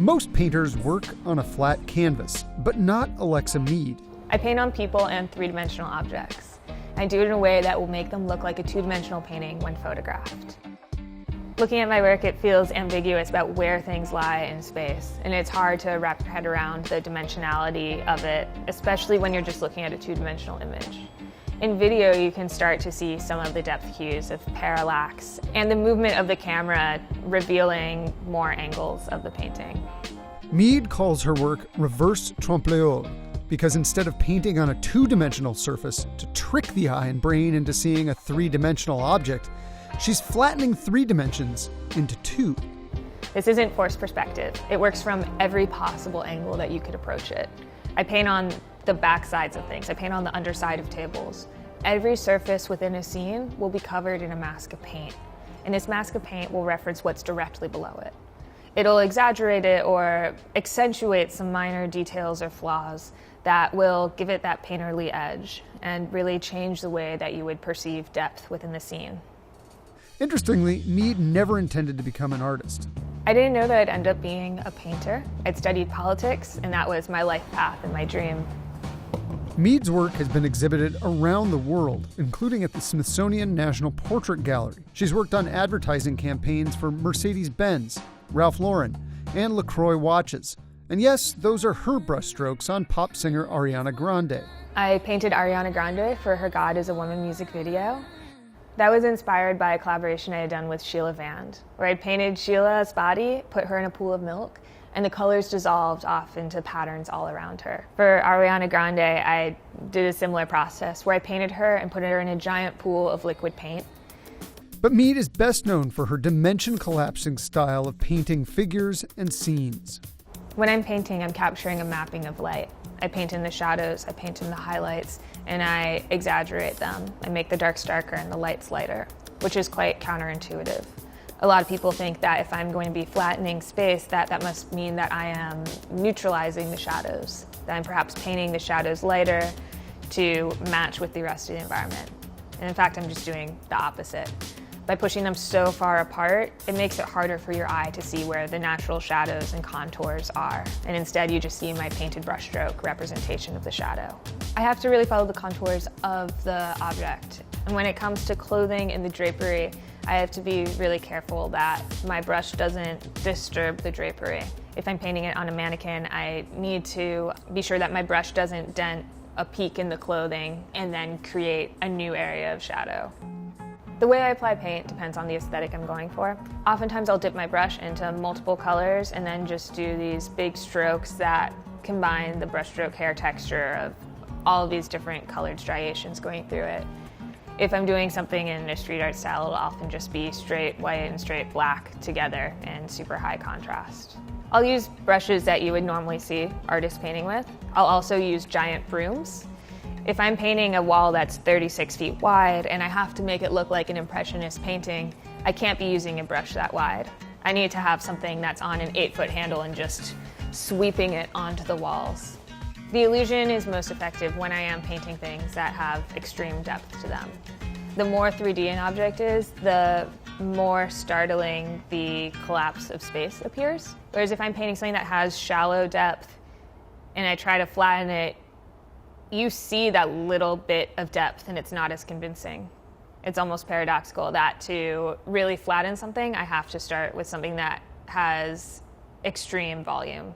Most painters work on a flat canvas, but not Alexa Mead. I paint on people and three-dimensional objects. I do it in a way that will make them look like a two-dimensional painting when photographed. Looking at my work, it feels ambiguous about where things lie in space, and it's hard to wrap your head around the dimensionality of it, especially when you're just looking at a two-dimensional image. In video, you can start to see some of the depth cues of parallax and the movement of the camera revealing more angles of the painting. Mead calls her work reverse trompe-l'œil because instead of painting on a two-dimensional surface to trick the eye and brain into seeing a three-dimensional object, she's flattening three dimensions into two. This isn't forced perspective. It works from every possible angle that you could approach it. I paint on the back sides of things. I paint on the underside of tables. Every surface within a scene will be covered in a mask of paint, and this mask of paint will reference what's directly below it. It'll exaggerate it or accentuate some minor details or flaws that will give it that painterly edge and really change the way that you would perceive depth within the scene. Interestingly, Mead never intended to become an artist. I didn't know that I'd end up being a painter. I'd studied politics, and that was my life path and my dream. Mead's work has been exhibited around the world, including at the Smithsonian National Portrait Gallery. She's worked on advertising campaigns for Mercedes-Benz, Ralph Lauren, and LaCroix watches. And yes, those are her brushstrokes on pop singer Ariana Grande. I painted Ariana Grande for her God is a Woman music video. That was inspired by a collaboration I had done with Sheila Vand, where I painted Sheila's body, put her in a pool of milk, and the colors dissolved off into patterns all around her. For Ariana Grande, I did a similar process where I painted her and put her in a giant pool of liquid paint. But Mead is best known for her dimension-collapsing style of painting figures and scenes. When I'm painting, I'm capturing a mapping of light. I paint in the shadows, I paint in the highlights, and I exaggerate them. I make the darks darker and the lights lighter, which is quite counterintuitive. A lot of people think that if I'm going to be flattening space, that must mean that I am neutralizing the shadows, that I'm perhaps painting the shadows lighter to match with the rest of the environment. And in fact, I'm just doing the opposite. By pushing them so far apart, it makes it harder for your eye to see where the natural shadows and contours are. And instead, you just see my painted brushstroke representation of the shadow. I have to really follow the contours of the object. And when it comes to clothing and the drapery, I have to be really careful that my brush doesn't disturb the drapery. If I'm painting it on a mannequin, I need to be sure that my brush doesn't dent a peak in the clothing and then create a new area of shadow. The way I apply paint depends on the aesthetic I'm going for. Oftentimes I'll dip my brush into multiple colors and then just do these big strokes that combine the brushstroke hair texture of all of these different colored striations going through it. If I'm doing something in a street art style, it'll often just be straight white and straight black together in super high contrast. I'll use brushes that you would normally see artists painting with. I'll also use giant brooms. If I'm painting a wall that's 36 feet wide and I have to make it look like an impressionist painting, I can't be using a brush that wide. I need to have something that's on an 8-foot handle and just sweeping it onto the walls. The illusion is most effective when I am painting things that have extreme depth to them. The more 3D an object is, the more startling the collapse of space appears. Whereas if I'm painting something that has shallow depth and I try to flatten it, you see that little bit of depth and it's not as convincing. It's almost paradoxical that to really flatten something, I have to start with something that has extreme volume.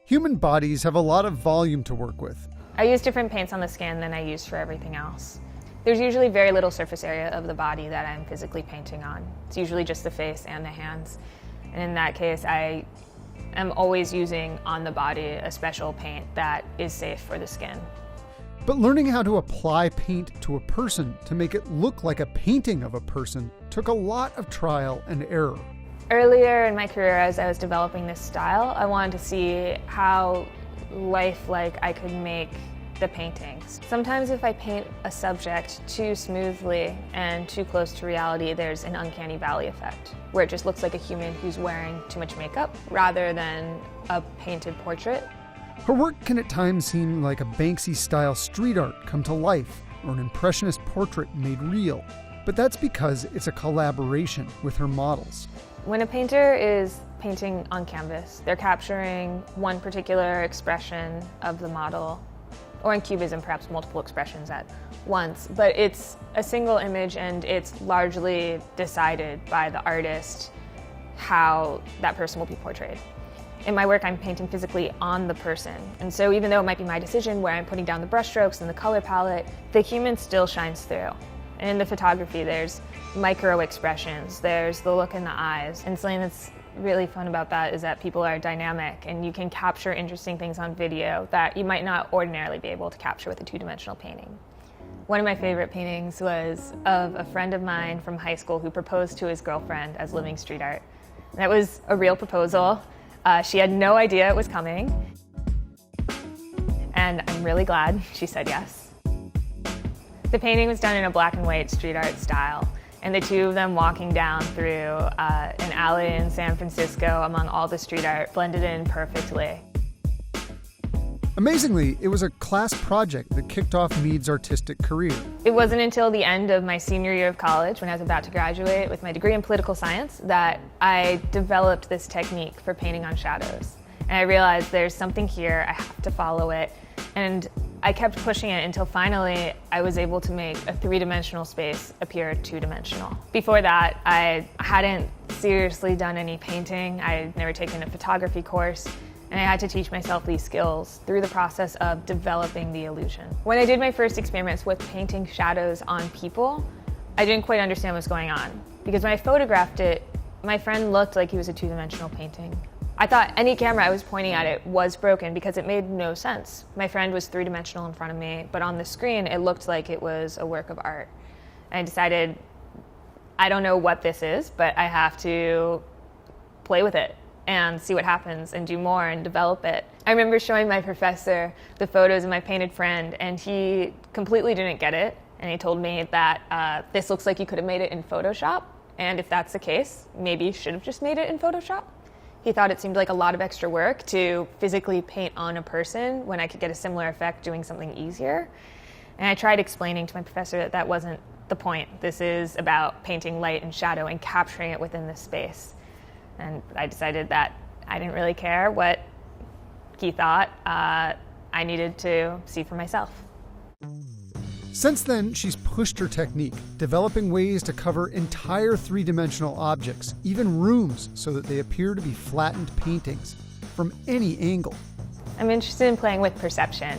Human bodies have a lot of volume to work with. I use different paints on the skin than I use for everything else. There's usually very little surface area of the body that I'm physically painting on. It's usually just the face and the hands. And in that case, I am always using on the body a special paint that is safe for the skin. But learning how to apply paint to a person to make it look like a painting of a person took a lot of trial and error. Earlier in my career, as I was developing this style, I wanted to see how lifelike I could make the paintings. Sometimes if I paint a subject too smoothly and too close to reality, there's an uncanny valley effect, where it just looks like a human who's wearing too much makeup rather than a painted portrait. Her work can at times seem like a Banksy-style street art come to life, or an impressionist portrait made real. But that's because it's a collaboration with her models. When a painter is painting on canvas. They're capturing one particular expression of the model, or in Cubism, perhaps multiple expressions at once. But it's a single image, and it's largely decided by the artist how that person will be portrayed. In my work, I'm painting physically on the person. And so even though it might be my decision where I'm putting down the brushstrokes and the color palette, the human still shines through. And in the photography, there's micro expressions, there's the look in the eyes. And something that's really fun about that is that people are dynamic, and you can capture interesting things on video that you might not ordinarily be able to capture with a two-dimensional painting. One of my favorite paintings was of a friend of mine from high school who proposed to his girlfriend as living street art. That was a real proposal. She had no idea it was coming, and I'm really glad she said yes. The painting was done in a black and white street art style, and the two of them walking down through an alley in San Francisco among all the street art blended in perfectly. Amazingly, it was a class project that kicked off Mead's artistic career. It wasn't until the end of my senior year of college, when I was about to graduate with my degree in political science, that I developed this technique for painting on shadows. And I realized there's something here, I have to follow it. And I kept pushing it until finally I was able to make a three-dimensional space appear two-dimensional. Before that, I hadn't seriously done any painting. I had never taken a photography course. And I had to teach myself these skills through the process of developing the illusion. When I did my first experiments with painting shadows on people, I didn't quite understand what's going on. Because when I photographed it, my friend looked like he was a two-dimensional painting. I thought any camera I was pointing at it was broken because it made no sense. My friend was three-dimensional in front of me, but on the screen it looked like it was a work of art. And I decided, I don't know what this is, but I have to play with it and see what happens and do more and develop it. I remember showing my professor the photos of my painted friend, and he completely didn't get it. And he told me that this looks like you could have made it in Photoshop, and if that's the case, maybe you should have just made it in Photoshop. He thought it seemed like a lot of extra work to physically paint on a person when I could get a similar effect doing something easier. And I tried explaining to my professor that that wasn't the point. This is about painting light and shadow and capturing it within this space. And I decided that I didn't really care what he thought. I needed to see for myself. Since then, she's pushed her technique, developing ways to cover entire three-dimensional objects, even rooms, so that they appear to be flattened paintings from any angle. I'm interested in playing with perception,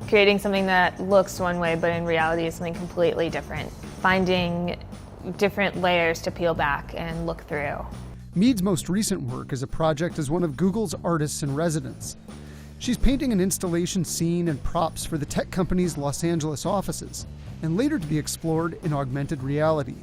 creating something that looks one way, but in reality is something completely different, finding different layers to peel back and look through. Mead's most recent work is a project as one of Google's artists in residence. She's painting an installation scene and props for the tech company's Los Angeles offices, and later to be explored in augmented reality.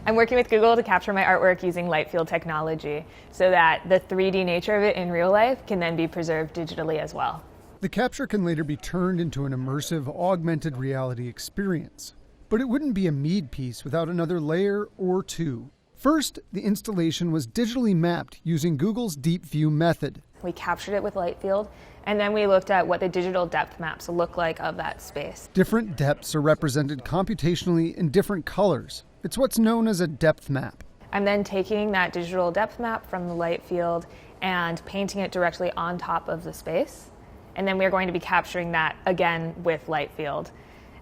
I'm working with Google to capture my artwork using light field technology so that the 3D nature of it in real life can then be preserved digitally as well. The capture can later be turned into an immersive augmented reality experience. But it wouldn't be a Mead piece without another layer or two. First, the installation was digitally mapped using Google's Deep View method. We captured it with light field, and then we looked at what the digital depth maps look like of that space. Different depths are represented computationally in different colors. It's what's known as a depth map. I'm then taking that digital depth map from the light field and painting it directly on top of the space. And then we're going to be capturing that again with light field.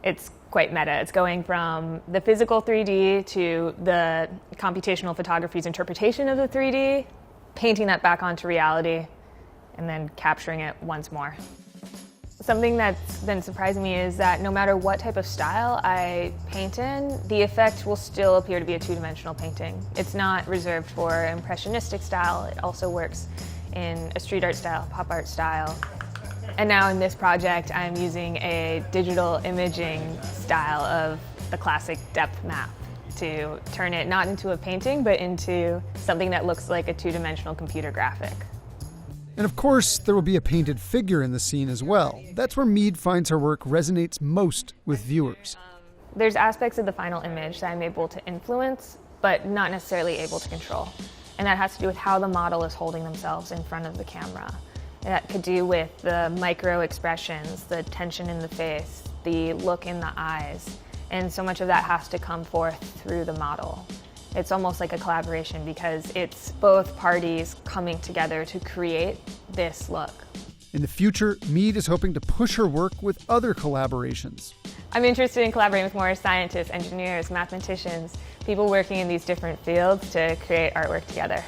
It's quite meta. It's going from the physical 3D to the computational photography's interpretation of the 3D, painting that back onto reality, and then capturing it once more. Something that's been surprising me is that no matter what type of style I paint in, the effect will still appear to be a two-dimensional painting. It's not reserved for impressionistic style. It also works in a street art style, pop art style. And now in this project, I'm using a digital imaging style of the classic depth map to turn it not into a painting, but into something that looks like a two-dimensional computer graphic. And of course, there will be a painted figure in the scene as well. That's where Mead finds her work resonates most with viewers. There's aspects of the final image that I'm able to influence, but not necessarily able to control. And that has to do with how the model is holding themselves in front of the camera. That could do with the micro expressions, the tension in the face, the look in the eyes. And so much of that has to come forth through the model. It's almost like a collaboration because it's both parties coming together to create this look. In the future, Mead is hoping to push her work with other collaborations. I'm interested in collaborating with more scientists, engineers, mathematicians, people working in these different fields to create artwork together.